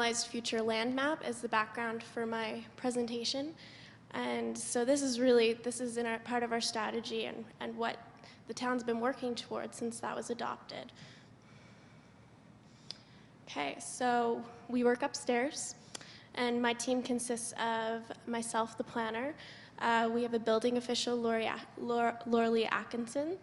finalized future land map as the background for my presentation. And so this is part of our strategy and what the town's been working towards since that was adopted. Okay, so we work upstairs, and my team consists of myself, the planner. We have a building official, Lauralee Atkinson.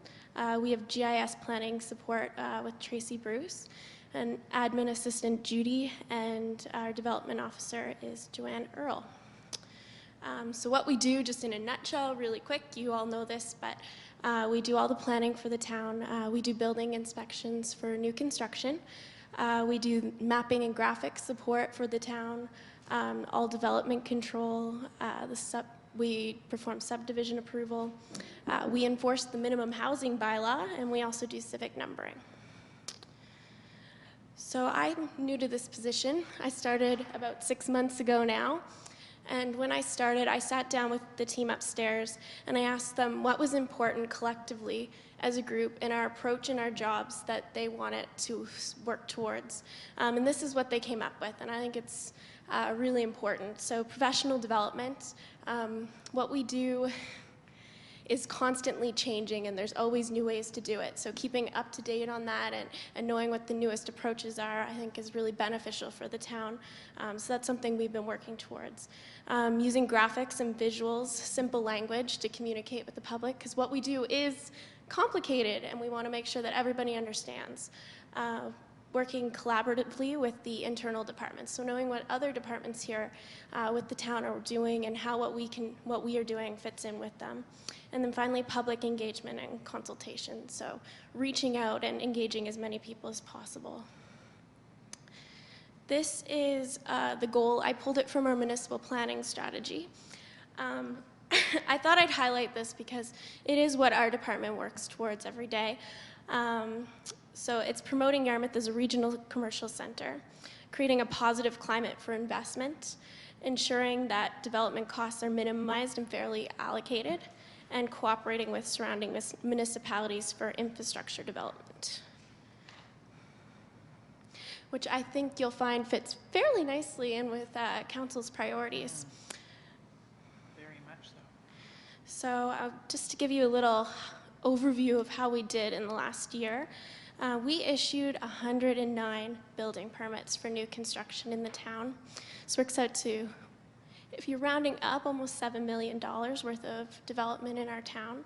We have GIS planning support with Tracy Bruce, and admin assistant Judy, and our development officer is Joanne Earle. So what we do, just in a nutshell, really quick, you all know this, but we do all the planning for the town. We do building inspections for new construction. We do mapping and graphics support for the town, all development control, we perform subdivision approval. We enforce the minimum housing bylaw, and we also do civic numbering. So I'm new to this position. I started about 6 months ago now. And when I started, I sat down with the team upstairs and I asked them what was important collectively as a group in our approach and our jobs that they wanted to work towards. And this is what they came up with, and I think it's really important. So professional development, what we do is constantly changing, and there's always new ways to do it. So keeping up to date on that and knowing what the newest approaches are, I think is really beneficial for the town. So that's something we've been working towards. Using graphics and visuals, simple language to communicate with the public, because what we do is complicated, and we want to make sure that everybody understands. Working collaboratively with the internal departments, so knowing what other departments here with the town are doing and how what we are doing fits in with them. And then finally, public engagement and consultation, so reaching out and engaging as many people as possible. This is the goal. I pulled it from our municipal planning strategy. I thought I'd highlight this because it is what our department works towards every day. So it's promoting Yarmouth as a regional commercial center, creating a positive climate for investment, ensuring that development costs are minimized and fairly allocated, and cooperating with surrounding municipalities for infrastructure development, which I think you'll find fits fairly nicely in with Council's priorities. Very much so. So just to give you a little overview of how we did in the last year, we issued 109 building permits for new construction in the town. This works out to, if you're rounding up, almost $7 million worth of development in our town.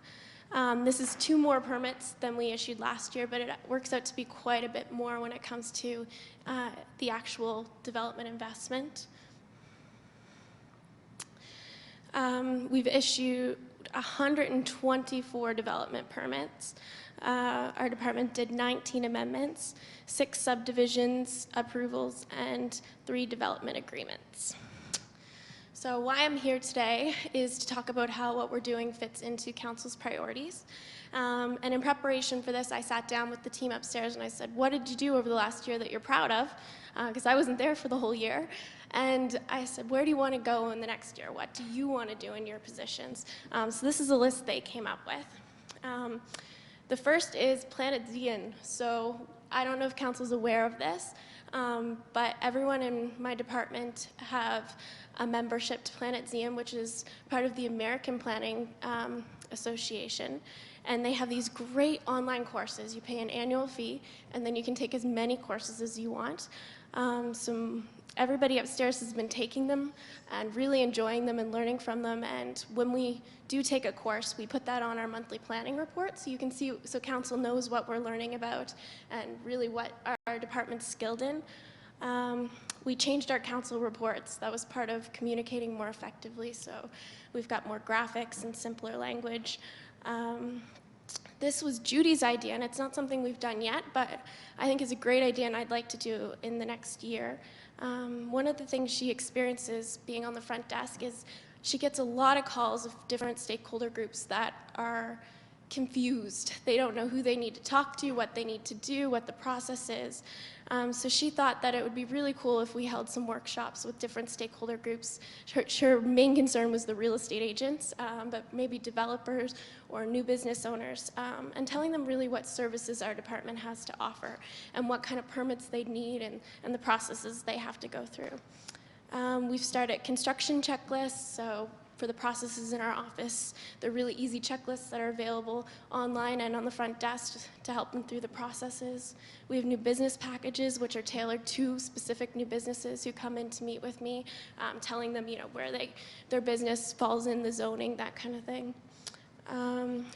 This is 2 more permits than we issued last year, but it works out to be quite a bit more when it comes to the actual development investment. We've issued 124 development permits. Our department did 19 amendments, 6 subdivisions approvals, and 3 development agreements. So why I'm here today is to talk about how what we're doing fits into Council's priorities. And in preparation for this, I sat down with the team upstairs and I said, what did you do over the last year that you're proud of? Because I wasn't there for the whole year. And I said, where do you want to go in the next year? What do you want to do in your positions? So this is a list they came up with. The first is Planet Zeon. So I don't know if Council's aware of this, but everyone in my department have a membership to Planet Zeon, which is part of the American Planning Association. And they have these great online courses. You pay an annual fee, and then you can take as many courses as you want. Everybody upstairs has been taking them and really enjoying them and learning from them. And when we do take a course, we put that on our monthly planning report so you can see, so Council knows what we're learning about and really what our department's skilled in. We changed our Council reports. That was part of communicating more effectively. So we've got more graphics and simpler language. This was Judy's idea, and it's not something we've done yet, but I think is a great idea and I'd like to do in the next year. One of the things she experiences being on the front desk is she gets a lot of calls of different stakeholder groups that are confused. They don't know who they need to talk to, what they need to do, what the process is. So she thought that it would be really cool if we held some workshops with different stakeholder groups. Her main concern was the real estate agents, but maybe developers or new business owners, and telling them really what services our department has to offer and what kind of permits they need and the processes they have to go through. We've started construction checklists, so for the processes in our office, they're really easy checklists that are available online and on the front desk to help them through the processes. We have new business packages, which are tailored to specific new businesses who come in to meet with me, telling them, where their business falls in the zoning, that kind of thing.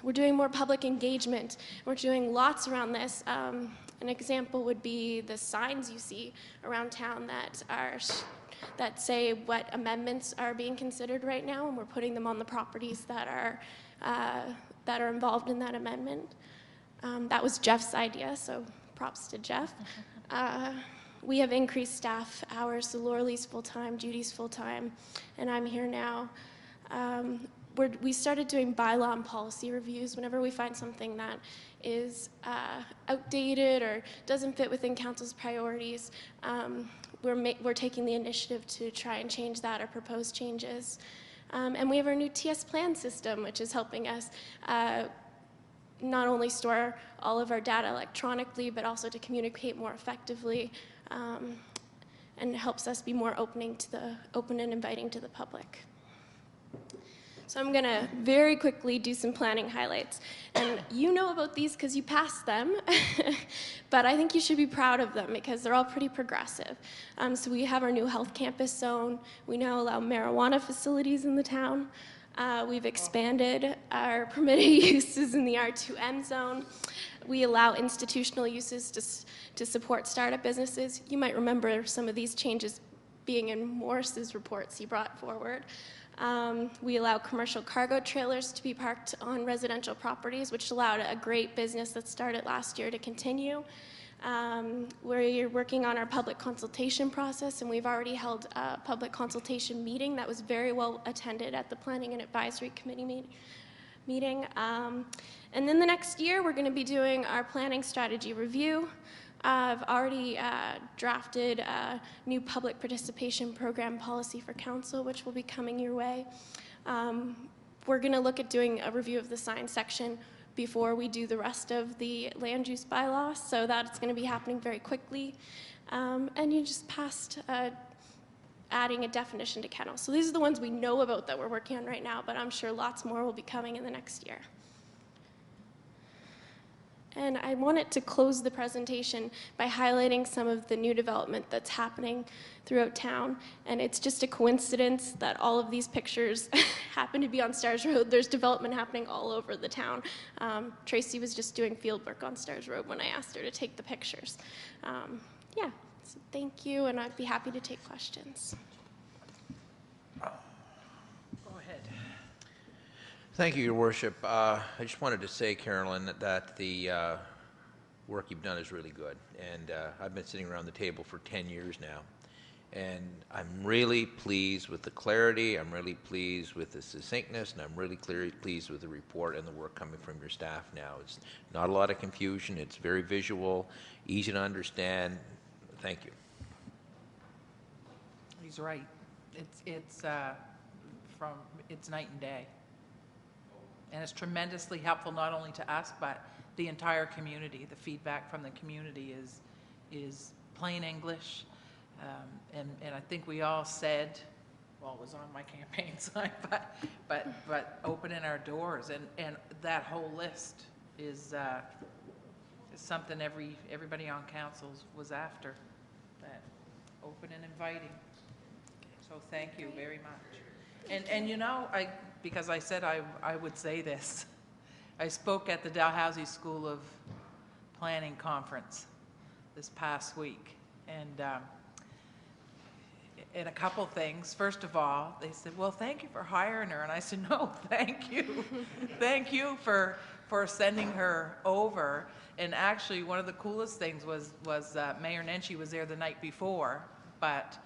We're doing more public engagement. We're doing lots around this. An example would be the signs you see around town that say what amendments are being considered right now, and we're putting them on the properties that are involved in that amendment. That was Jeff's idea, so props to Jeff. We have increased staff hours, so Laurelie's full-time, Judy's full-time, and I'm here now. We started doing bylaw and policy reviews whenever we find something that is outdated or doesn't fit within council's priorities. We're taking the initiative to try and change that or propose changes. And we have our new TS plan system, which is helping us not only store all of our data electronically, but also to communicate more effectively, and helps us be more open and inviting to the public. So I'm going to very quickly do some planning highlights. And you know about these because you passed them, but I think you should be proud of them because they're all pretty progressive. So we have our new health campus zone. We now allow marijuana facilities in the town. We've expanded our permitted uses in the R2M zone. We allow institutional uses to support startup businesses. You might remember some of these changes being in Morris's reports he brought forward. We allow commercial cargo trailers to be parked on residential properties, which allowed a great business that started last year to continue. We're working on our public consultation process, and we've already held a public consultation meeting that was very well attended at the Planning and Advisory Committee meeting. And then the next year, we're going to be doing our planning strategy review. I've already drafted a new public participation program policy for council, which will be coming your way. We're going to look at doing a review of the sign section before we do the rest of the land use bylaw, so that's going to be happening very quickly. And you just passed adding a definition to kennel. So these are the ones we know about that we're working on right now, but I'm sure lots more will be coming in the next year. And I wanted to close the presentation by highlighting some of the new development that's happening throughout town. And it's just a coincidence that all of these pictures happen to be on Stars Road. There's development happening all over the town. Tracy was just doing field work on Stars Road when I asked her to take the pictures. Yeah, so thank you, and I'd be happy to take questions. Thank you, Your Worship. I just wanted to say, Carolyn, that the work you've done is really good. And I've been sitting around the table for 10 years now. And I'm really pleased with the clarity. I'm really pleased with the succinctness. And I'm really pleased with the report and the work coming from your staff now. It's not a lot of confusion. It's very visual, easy to understand. Thank you. He's right. It's night and day. And it's tremendously helpful not only to us, but the entire community. The feedback from the community is plain English. And I think we all said, well, it was on my campaign sign, but opening our doors. And that whole list is something everybody on council was after, that open and inviting. So thank you very much. And you know, because I said I would say this, I spoke at the Dalhousie School of Planning Conference this past week, and a couple things. First of all, they said, well, thank you for hiring her. And I said, no, thank you. Thank you for sending her over. And actually, one of the coolest things was Mayor Nenshi was there the night before, but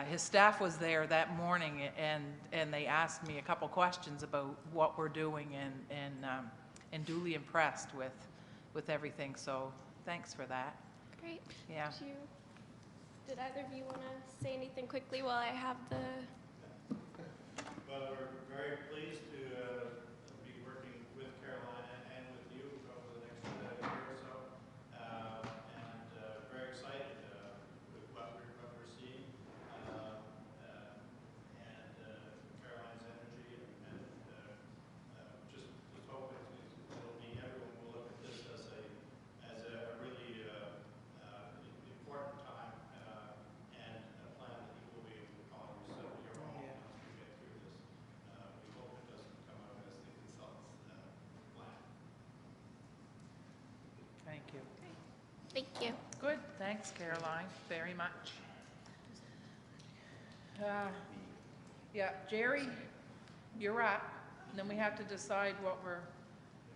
his staff was there that morning, and they asked me a couple questions about what we're doing, and duly impressed with everything. So thanks for that. Great. Yeah. Did either of you want to say anything quickly while I have the... Well, we're very pleased to be working with Carolina and with you over the next year or so, and very excited with what we're seeing, and Caroline's energy, and just hope it'll be everyone will look at this as a really important time and a plan that you will be able to follow your own as we get through this. We hope it doesn't come out as the consultant's plan. Thank you. Thank you. Good, thanks, Caroline, very much. Yeah, Jerry, you're up, and then we have to decide what we're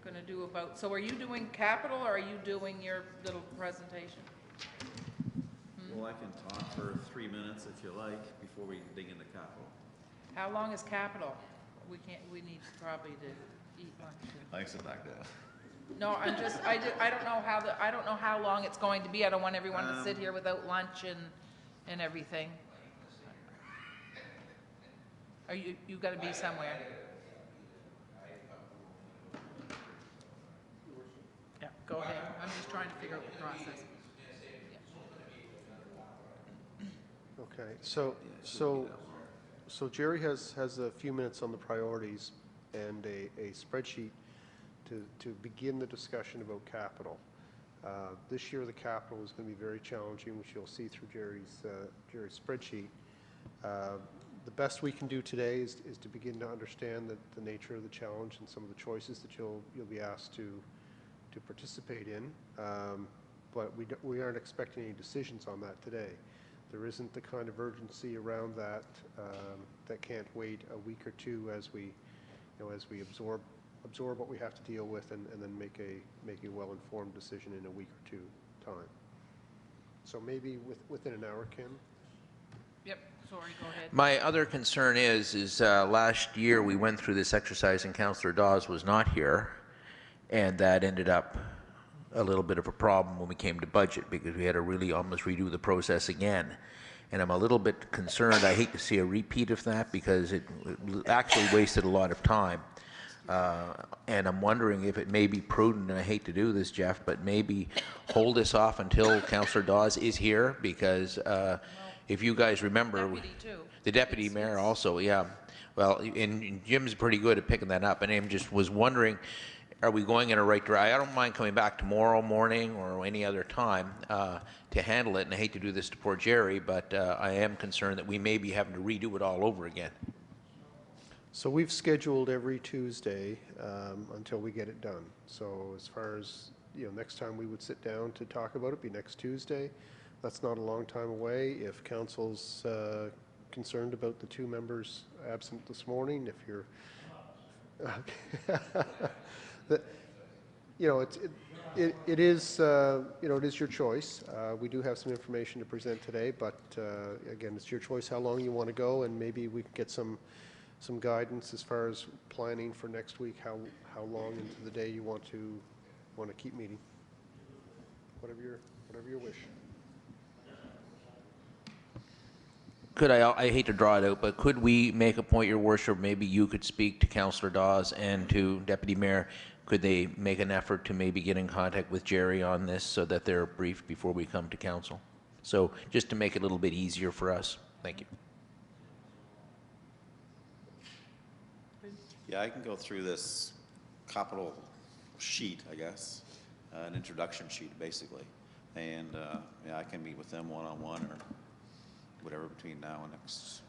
gonna do about, so are you doing capital, or are you doing your little presentation? Well, I can talk for 3 minutes if you like, before we dig into capital. How long is capital? We need probably to eat lunch. I can sit back there. No, I don't know how long it's going to be. I don't want everyone to sit here without lunch and everything. Are you gotta be somewhere? Yeah, go ahead. I'm just trying to figure out the process. Okay, so Jerry has a few minutes on the priorities and a spreadsheet to begin the discussion about capital. This year, the capital is going to be very challenging, which you'll see through Jerry's spreadsheet. The best we can do today is to begin to understand the nature of the challenge and some of the choices that you'll be asked to participate in. But we aren't expecting any decisions on that today. There isn't the kind of urgency around that that can't wait a week or two as we absorb what we have to deal with and then make a well-informed decision in a week or two time. So maybe within an hour, Kim. Yep, sorry, go ahead. My other concern is last year we went through this exercise and Councillor Dawes was not here, and that ended up a little bit of a problem when we came to budget because we had to really almost redo the process again. And I'm a little bit concerned. I hate to see a repeat of that because it actually wasted a lot of time. And I'm wondering if it may be prudent, and I hate to do this, Jeff, but maybe hold this off until Councillor Dawes is here because if you guys remember, Deputy too. the deputy mayor also, yeah. Well, and Jim's pretty good at picking that up, and I just was wondering, are we going in a right direction? I don't mind coming back tomorrow morning or any other time to handle it, and I hate to do this to poor Jerry, but I am concerned that we may be having to redo it all over again. So we've scheduled every Tuesday until we get it done. So as far as, next time we would sit down to talk about it, be next Tuesday. That's not a long time away. If council's concerned about the 2 members absent this morning, if you're, it is your choice. We do have some information to present today, but again, it's your choice how long you want to go, and maybe we can get some guidance as far as planning for next week, how long into the day you want to keep meeting. Whatever your wish. Could I hate to draw it out, but could we make a point, Your Worship, maybe you could speak to Councillor Dawes and to Deputy Mayor, could they make an effort to maybe get in contact with Jerry on this so that they're briefed before we come to council? So just to make it a little bit easier for us. Thank you. Yeah, I can go through this capital sheet, I guess, an introduction sheet, basically. And yeah, I can meet with them one-on-one or whatever between now and next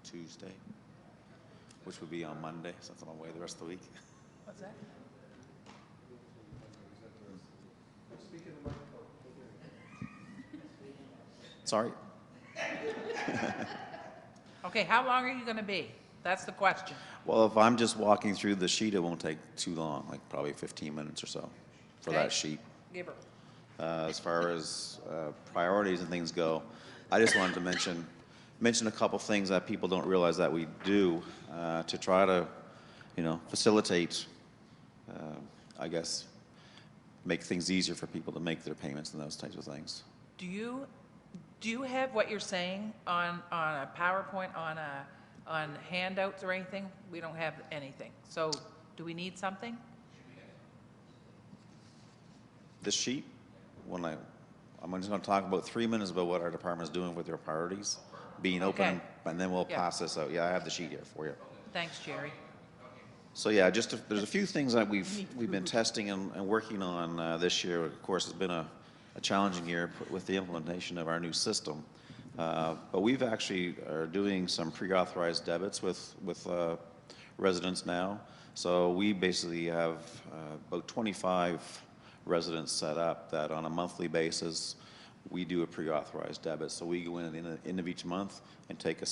Tuesday, which would be on Monday, so that's on my way the rest of the week. What's that? Sorry. Okay, how long are you gonna be? That's the question. Well, if I'm just walking through the sheet, it won't take too long, like probably 15 minutes or so for Okay. that sheet. Give her. As far as priorities and things go, I just wanted to mention a couple things that people don't realize that we do to try to, facilitate, I guess, make things easier for people to make their payments and those types of things. Do you have what you're saying on a PowerPoint, on handouts or anything? We don't have anything. So do we need something? This sheet, I'm just going to talk about 3 minutes about what our department is doing with their priorities, being open, Okay. and then we'll Yeah. pass this out. Yeah, I have the sheet here for you. Thanks, Jerry. So yeah, there's a few things that we've been testing and working on this year. Of course, it's been a challenging year with the implementation of our new system. But we've actually are doing some pre-authorized debits with residents now. So we basically have about 25 residents set up that on a monthly basis, we do a pre-authorized debit. So we go in at the end of each month and take a